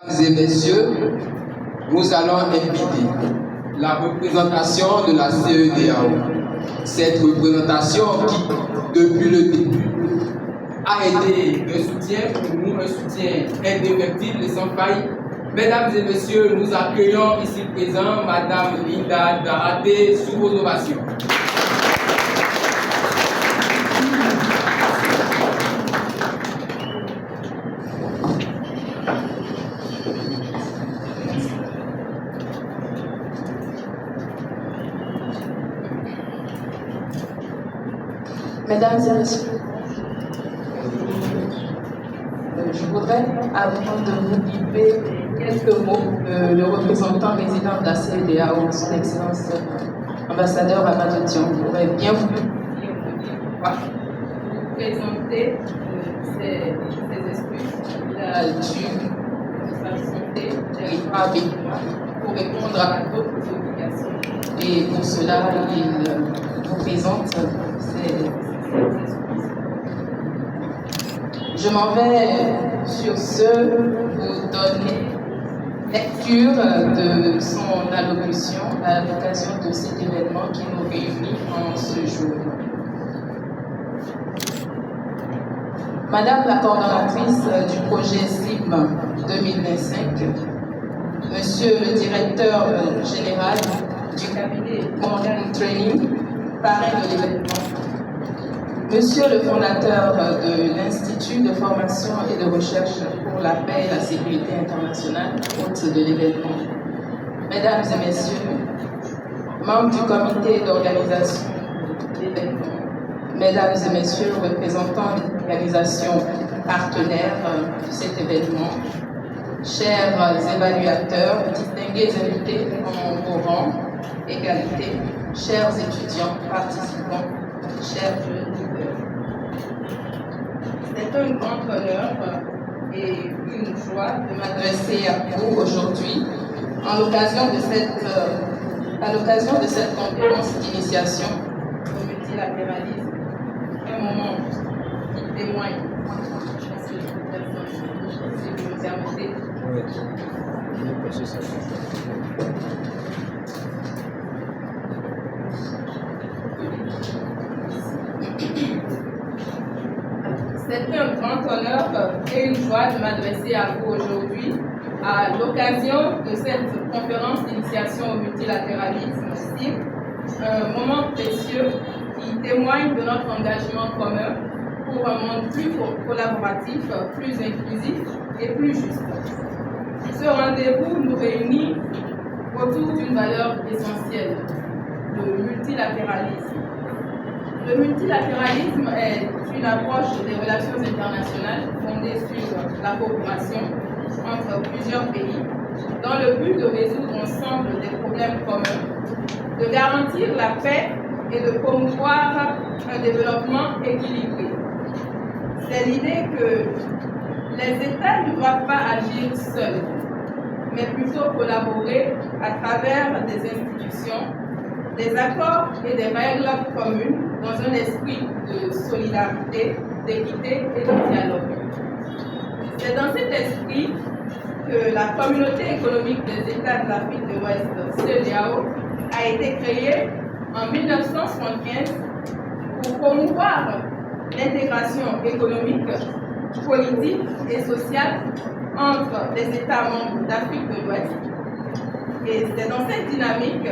Mesdames et messieurs, nous allons inviter la représentation de la CEDEAO. Cette représentation qui, depuis le début, a été un soutien pour nous, un soutien indéfectible et sans faille. Mesdames et messieurs, nous accueillons ici présent Madame Linda Daraté sous vos ovations. Mesdames et messieurs, je voudrais, avant de vous livrer quelques mots, le représentant résident de la CEDEAO, son Excellence ambassadeur Amadou Dion, aurait bien voulu vous présenter ses excuses de sa santé territoire pour répondre à d'autres obligations. Et pour cela, il vous présente ses excuses. Je m'en vais sur ce vous donner lecture de son allocution à l'occasion de cet événement qui nous réunit en ce jour. Madame la coordonnatrice du projet SLIM 2025, Monsieur le directeur général du cabinet Modern Training, parrain de l'événement, Monsieur le fondateur de l'Institut de formation et de recherche pour la paix et la sécurité internationale, hôte de l'événement, Mesdames et Messieurs, membres du comité d'organisation de l'événement, Mesdames et Messieurs, représentants des organisations partenaires de cet événement, chers évaluateurs, distingués invités en vos rangs, égalité, chers étudiants, participants, chers jeunes. C'est un grand honneur et une joie de m'adresser à vous aujourd'hui à l'occasion de cette conférence d'initiation au multilatéralisme, un moment qui témoigne, si vous me permettez. C'est un grand honneur et une joie de m'adresser à vous aujourd'hui à l'occasion de cette conférence d'initiation au multilatéralisme, un moment précieux qui témoigne de notre engagement commun pour un monde plus collaboratif, plus inclusif et plus juste. Ce rendez-vous nous réunit autour d'une valeur essentielle, le multilatéralisme. Le multilatéralisme est une approche des relations internationales fondée sur la coopération entre plusieurs pays dans le but de résoudre ensemble des problèmes communs, de garantir la paix et de promouvoir un développement équilibré. C'est l'idée que les États ne doivent pas agir seuls, mais plutôt collaborer à travers des institutions, des accords et des règles communes dans un esprit de solidarité, d'équité et de dialogue. C'est dans cet esprit que la communauté économique des États de l'Afrique de l'Ouest, CEDEAO, a été créée en 1975 pour promouvoir l'intégration économique, politique et sociale entre les États membres d'Afrique de l'Ouest. Et c'est dans cette dynamique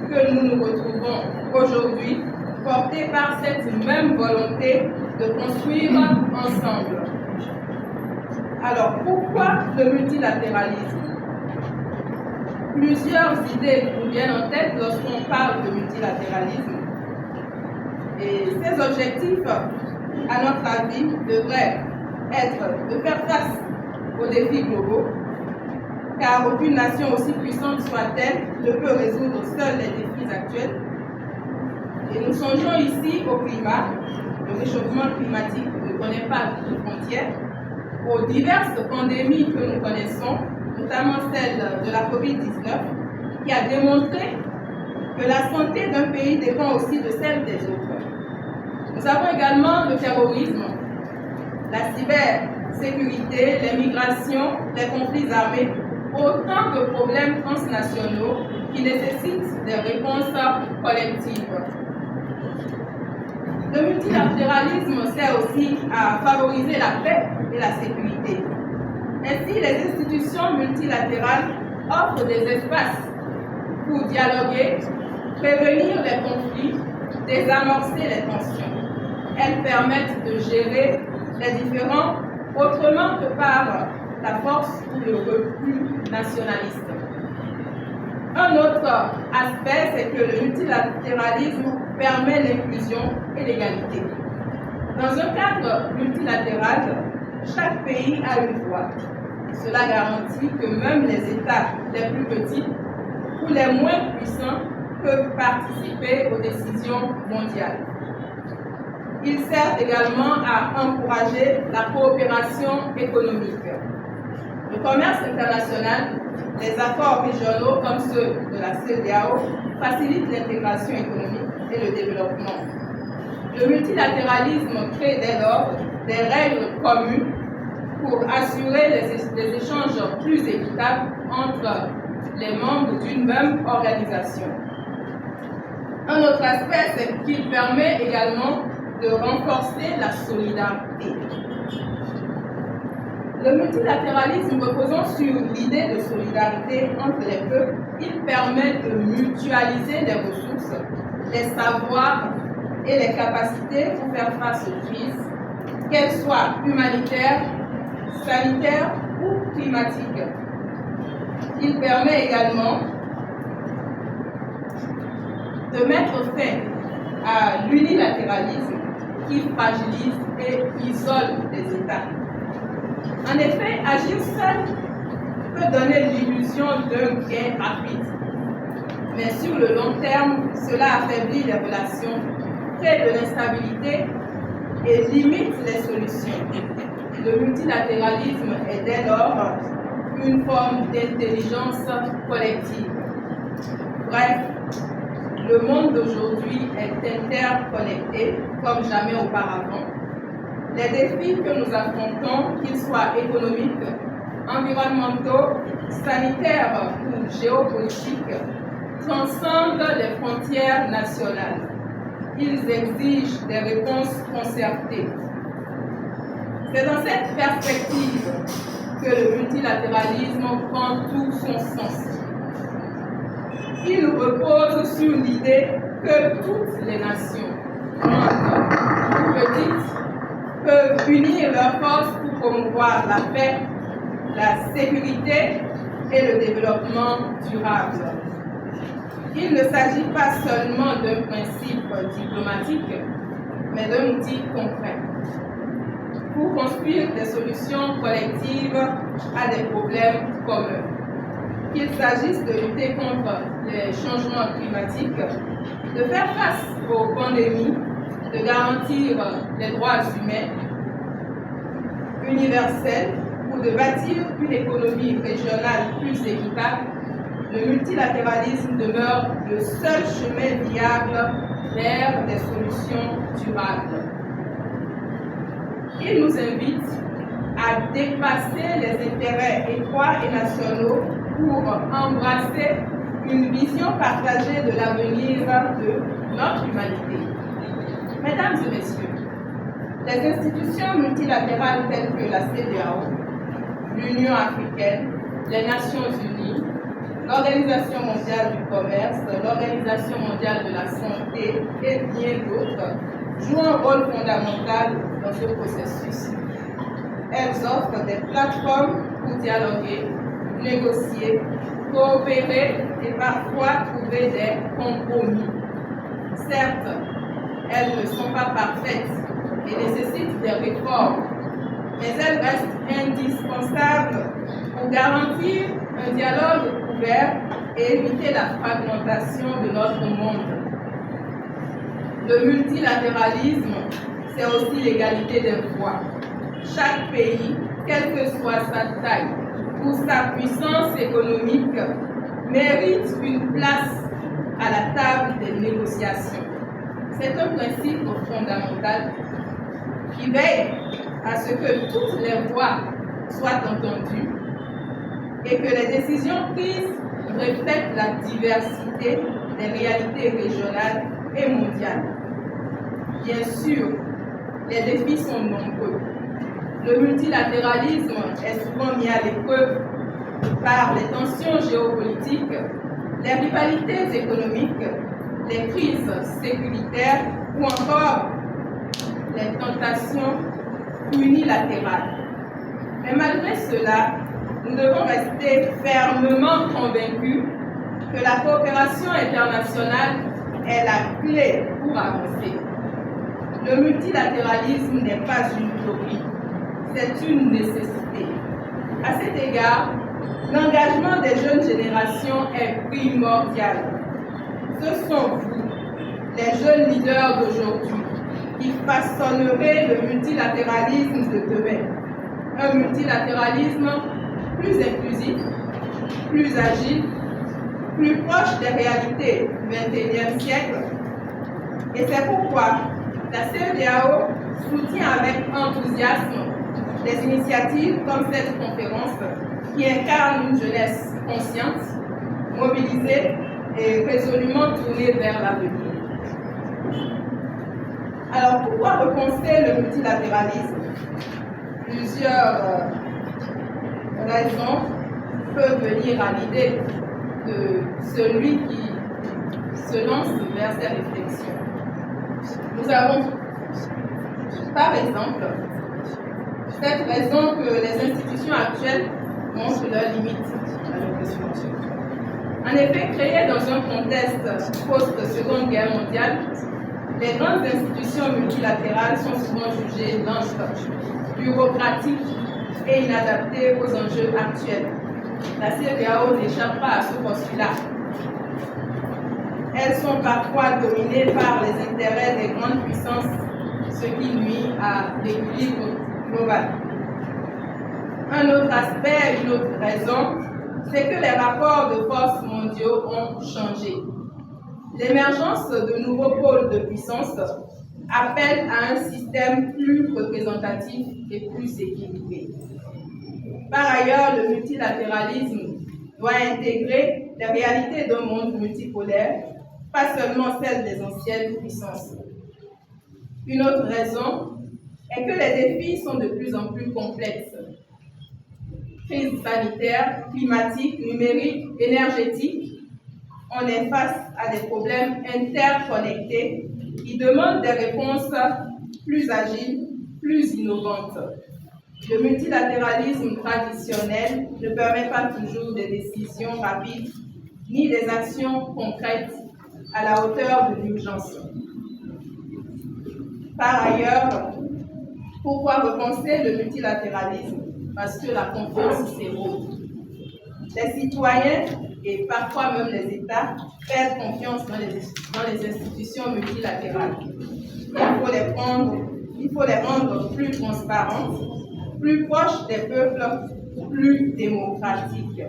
que nous nous retrouvons aujourd'hui, portés par cette même volonté de construire ensemble. Alors, pourquoi le multilatéralisme? Plusieurs idées nous viennent en tête lorsqu'on parle de multilatéralisme. Et ces objectifs, à notre avis, devraient être de faire face aux défis globaux, car aucune nation, aussi puissante soit-elle, ne peut résoudre seule les défis actuels. Et nous songeons ici au climat. Le réchauffement climatique ne connaît pas de frontières, aux diverses pandémies que nous connaissons, notamment celle de la COVID-19, qui a démontré que la santé d'un pays dépend aussi de celle des autres. Nous avons également le terrorisme, la sécurité, les migrations, les conflits armés, autant de problèmes transnationaux qui nécessitent des réponses collectives. Le multilatéralisme sert aussi à favoriser la paix et la sécurité. Ainsi, les institutions multilatérales offrent des espaces pour dialoguer, prévenir les conflits, désamorcer les tensions. Elles permettent de gérer les différends autrement que par la force ou le refus nationaliste. Un autre aspect, c'est que le multilatéralisme permet l'inclusion et l'égalité. Dans un cadre multilatéral, chaque pays a une voix. Cela garantit que même les États les plus petits ou les moins puissants peuvent participer aux décisions mondiales. Il sert également à encourager la coopération économique. Le commerce international, les accords régionaux comme ceux de la CEDEAO facilitent l'intégration économique et le développement. Le multilatéralisme crée dès lors des règles communes pour assurer des échanges plus équitables entre les membres d'une même organisation. Un autre aspect, c'est qu'il permet également de renforcer la solidarité. Le multilatéralisme reposant sur l'idée de solidarité entre les peuples, il permet de mutualiser les ressources, les savoirs et les capacités pour faire face aux crises, qu'elles soient humanitaires, sanitaires ou climatiques. Il permet également de mettre fin à l'unilatéralisme qui fragilise et isole les États. En effet, agir seul peut donner l'illusion d'un gain rapide. Mais sur le long terme, cela affaiblit les relations, crée de l'instabilité et limite les solutions. Le multilatéralisme est dès lors une forme d'intelligence collective. Bref, le monde d'aujourd'hui est interconnecté comme jamais auparavant. Les défis que nous affrontons, qu'ils soient économiques, environnementaux, sanitaires ou géopolitiques, transcendent les frontières nationales. Ils exigent des réponses concertées. C'est dans cette perspective que le multilatéralisme prend tout son sens. Il repose sur l'idée que toutes les nations, grandes ou petites, peuvent unir leurs forces pour promouvoir la paix, la sécurité et le développement durable. Il ne s'agit pas seulement d'un principe diplomatique, mais d'un outil concret pour construire des solutions collectives à des problèmes communs. Qu'il s'agisse de lutter contre les changements climatiques, de faire face aux pandémies, de garantir les droits humains universels ou de bâtir une économie régionale plus équitable, le multilatéralisme demeure le seul chemin viable vers des solutions durables. Il nous invite à dépasser les intérêts étroits et nationaux pour embrasser une vision partagée de l'avenir de notre humanité. Mesdames et messieurs, les institutions multilatérales telles que la CEDEAO, l'Union africaine, les Nations unies, l'Organisation mondiale du commerce, l'Organisation mondiale de la santé et bien d'autres jouent un rôle fondamental dans ce processus. Elles offrent des plateformes pour dialoguer, négocier, coopérer et parfois trouver des compromis. Certes, elles ne sont pas parfaites et nécessitent des réformes, mais elles restent indispensables pour garantir un dialogue ouvert et éviter la fragmentation de notre monde. Le multilatéralisme, c'est aussi l'égalité des voix. Chaque pays, quelle que soit sa taille ou sa puissance économique, mérite une place à la table des négociations. C'est un principe fondamental qui veille à ce que toutes les voix soient entendues et que les décisions prises reflètent la diversité des réalités régionales et mondiales. Bien sûr, les défis sont nombreux. Le multilatéralisme est souvent mis à l'épreuve par les tensions géopolitiques, les rivalités économiques, les crises sécuritaires ou encore les tentations unilatérales. Mais malgré cela, nous devons rester fermement convaincus que la coopération internationale est la clé pour avancer. Le multilatéralisme n'est pas une utopie, c'est une nécessité. À cet égard, l'engagement des jeunes générations est primordial. Ce sont vous, les jeunes leaders d'aujourd'hui, qui façonnerez le multilatéralisme de demain. Un multilatéralisme plus inclusif, plus agile, plus proche des réalités du XXIe siècle. Et c'est pourquoi la CEDEAO soutient avec enthousiasme des initiatives comme cette conférence qui incarne une jeunesse consciente, mobilisée et résolument tournée vers l'avenir. Alors, pourquoi repenser le multilatéralisme? Plusieurs raisons peuvent venir à l'idée de celui qui se lance vers ces réflexions. Nous avons, par exemple, cette raison que les institutions actuelles montrent leurs limites à l'opposition. En effet, créées dans un contexte post-Seconde Guerre mondiale, les grandes institutions multilatérales sont souvent jugées lentes, bureaucratiques et inadaptées aux enjeux actuels. La CEDEAO n'échappe pas à ce postulat. Elles sont parfois dominées par les intérêts des grandes puissances, ce qui nuit à l'équilibre global. Un autre aspect, une autre raison, c'est que les rapports de force mondiaux ont changé. L'émergence de nouveaux pôles de puissance appelle à un système plus représentatif et plus équilibré. Par ailleurs, le multilatéralisme doit intégrer les réalités d'un monde multipolaire, pas seulement celles des anciennes puissances. Une autre raison est que les défis sont de plus en plus complexes. Crise sanitaire, climatique, numérique, énergétique, on est face à des problèmes interconnectés qui demandent des réponses plus agiles, plus innovantes. Le multilatéralisme traditionnel ne permet pas toujours des décisions rapides ni des actions concrètes à la hauteur de l'urgence. Par ailleurs, pourquoi repenser le multilatéralisme? Parce que la confiance s'érode. Les citoyens et parfois même les États perdent confiance dans les institutions multilatérales. Il faut les rendre plus transparentes, plus proches des peuples, plus démocratiques.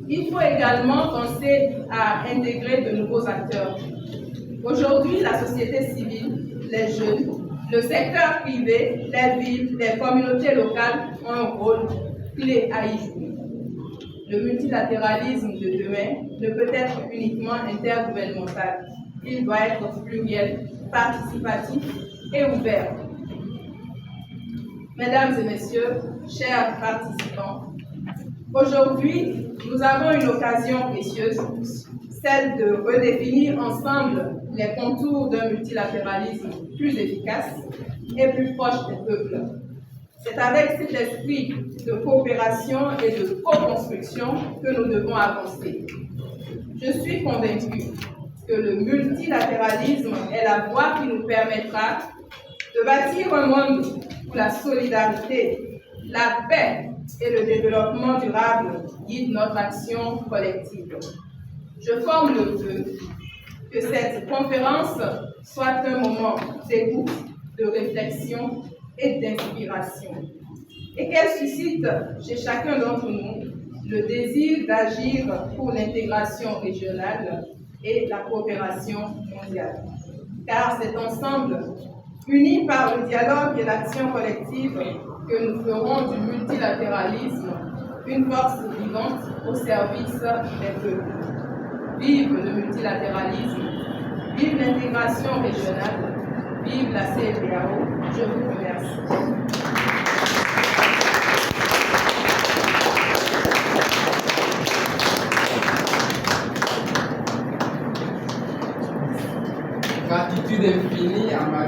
Il faut également penser à intégrer de nouveaux acteurs. Aujourd'hui, la société civile, les jeunes, le secteur privé, les villes, les communautés locales ont un rôle clé à y jouer. Le multilatéralisme de demain ne peut être uniquement intergouvernemental. Il doit être pluriel, participatif et ouvert. Mesdames et messieurs, chers participants, aujourd'hui, nous avons une occasion précieuse, celle de redéfinir ensemble les contours d'un multilatéralisme plus efficace et plus proche des peuples. C'est avec cet esprit de coopération et de co-construction que nous devons avancer. Je suis convaincue que le multilatéralisme est la voie qui nous permettra de bâtir un monde où la solidarité, la paix et le développement durable guident notre action collective. Je forme le vœu que cette conférence soit un moment d'écoute, de réflexion et d'inspiration, et qu'elle suscite chez chacun d'entre nous le désir d'agir pour l'intégration régionale et la coopération mondiale. Car c'est ensemble Unis par le dialogue et l'action collective que nous ferons du multilatéralisme une force vivante au service des peuples. Vive le multilatéralisme, vive l'intégration régionale, vive la CEDEAO. Je vous remercie. Gratitude infinie à ma